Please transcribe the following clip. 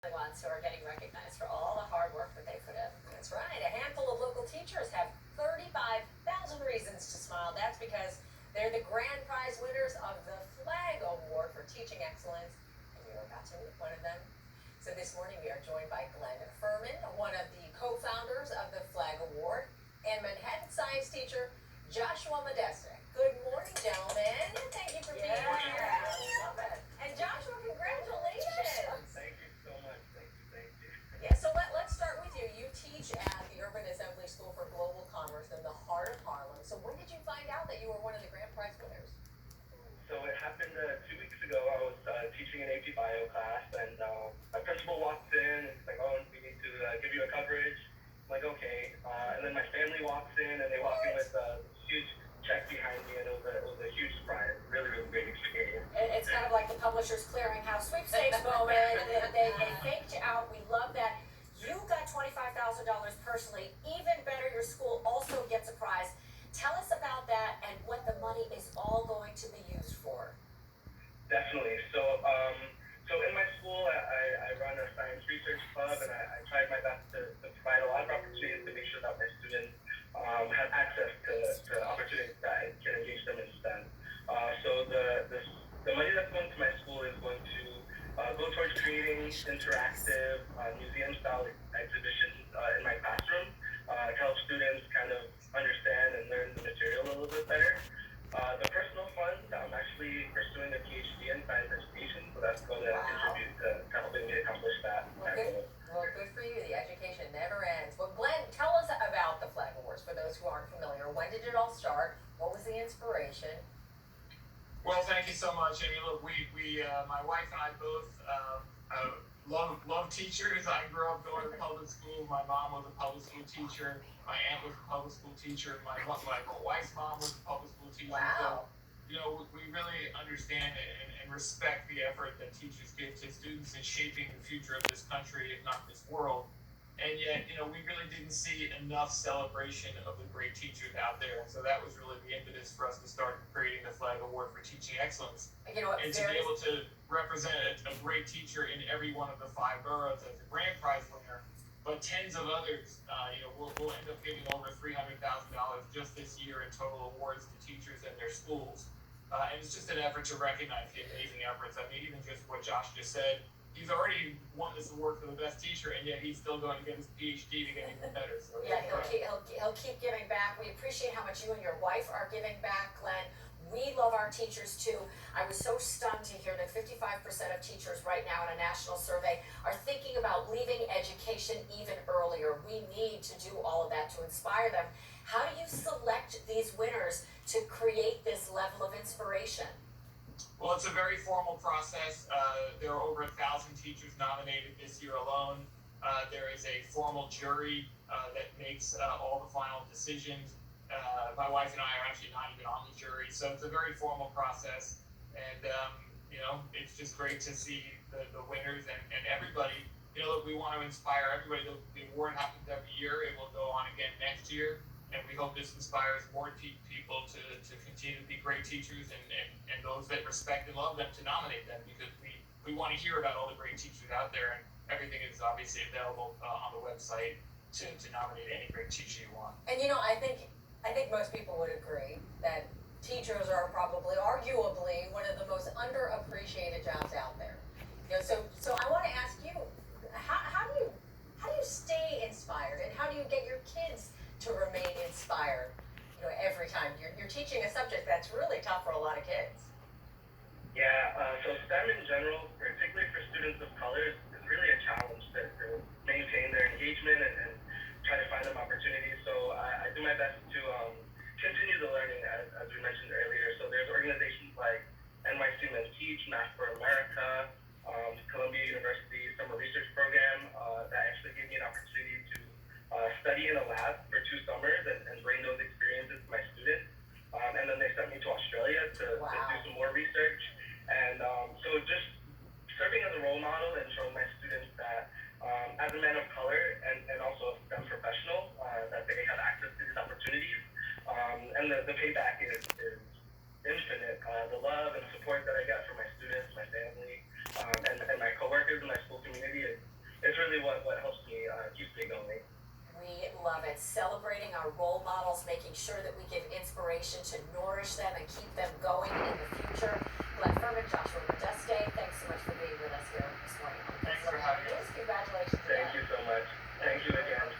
Ones who are getting recognized for all the hard work that they put in. That's right. A handful of local teachers have 35,000 reasons to smile. That's because they're the grand prize winners of the Flag Award for Teaching Excellence, and you're about to meet one of them. So this morning we are joined by Glenn Furman, one of the co-founders of the Flag Award, and Manhattan science teacher Joshua Modeste. Good morning, gentlemen. Thank you for being here. I love it. And Joshua, congratulations. Thank you so much. Thank you. Yeah, so let's start with you. You teach at the Urban Assembly School for Global Commerce in the heart of Harlem. So when did you find out that you were one of the grand prize winners? So it happened 2 weeks ago. I was teaching an AP Bio class, and my principal walks in and he's like, "Oh, we need to give you a coverage." I'm like, "Okay." And then my family walks in, and they walk in with a huge check behind me, and it was a huge surprise. Really, really great experience. It's kind of like the Publishers Clearinghouse sweepstakes moment. They faked you out. We love that. You got $25,000 personally. Even better, your school also gets a prize. Tell us about that and what the money is all going to be used for. Definitely. So in my school, I run a science research club, and I tried my best to provide a lot of opportunities to make sure that my students have access to opportunities that can engage them in STEM. So the money that's going to my school is going to go towards creating interactive museum-style exhibitions in my classroom to help students kind of understand and learn the material a little bit better. The personal funds, I'm actually pursuing a PhD in science education, so that's going to contribute to helping me accomplish that. Well, good for you. The education never ends. Well, Glenn, tell us about the Flag Awards for those who aren't familiar. When did it all start? What was the inspiration? Well, thank you so much. I mean, look, we my wife and I both love teachers. I grew up going to public school. My mom was a public school teacher. My aunt was a public school teacher. My wife's mom was a public school teacher. Wow. So, we really understand and respect the effort that teachers give to students in shaping the future of this country, if not this world. And yet, we really didn't see enough celebration of the great teachers out there. And so that was really the impetus for us to start creating the Flag Award for Teaching Excellence. And to be able to represent a great teacher in every one of the 5 boroughs as a grand prize winner, but tens of others, we'll end up giving over $300,000 just this year in total awards to teachers and their schools. And it's just an effort to recognize the amazing efforts. I mean, even just what Josh just said, he's already won this award for the best teacher, and yet he's still going to get his PhD to get even better. So yeah, he'll keep giving back. We appreciate how much you and your wife are giving back, Glenn. We love our teachers too. I was so stunned to hear that 55% of teachers right now in a national survey are thinking about leaving education even earlier. We need to do all of that to inspire them. How do you select these winners to create this level of inspiration? Well, it's a very formal process. There are over 1,000 teachers nominated this year alone. There is a formal jury that makes all the final decisions. My wife and I are actually not even on the jury, so it's a very formal process. And, it's just great to see the winners and everybody. Look, we want to inspire everybody. The award happens every year. It will go on again next year. And we hope this inspires more people to continue to be great teachers and those that respect and love them to nominate them, because we want to hear about all the great teachers out there, and everything is obviously available on the website to nominate any great teacher you want. And I think most people would agree that teachers are probably, arguably, one of the most underappreciated jobs out there. So I want to ask you, how do you stay inspired, and how do you get your kids to remain inspired, every time you're teaching a subject that's really tough for a lot of kids? Yeah, so STEM in general, particularly for students of color, is really a challenge to maintain their engagement and try to find them opportunities. So I do my best to continue the learning, as we mentioned earlier. So there's organizations like NYC Men's Teach, Math for America, Columbia University Summer Research Program that actually gave me an opportunity to study in a lab for 2 summers and bring those experiences to my students. And then they sent me to Australia to do some more research. And so just serving as a role model and showing my students that as a man of color and also a STEM professional, that they have access to these opportunities. And the payback is infinite. The love and support that I get from my students, my family, and my coworkers in my school community is really what helps me keep me going. We love it. Celebrating our role models, making sure that we give inspiration to nourish them and keep them going in the future. Glenn Furman, Joshua Modeste, thanks so much for being with us here this morning. Thanks for having us. Congratulations. Thank you so much. Thank you again.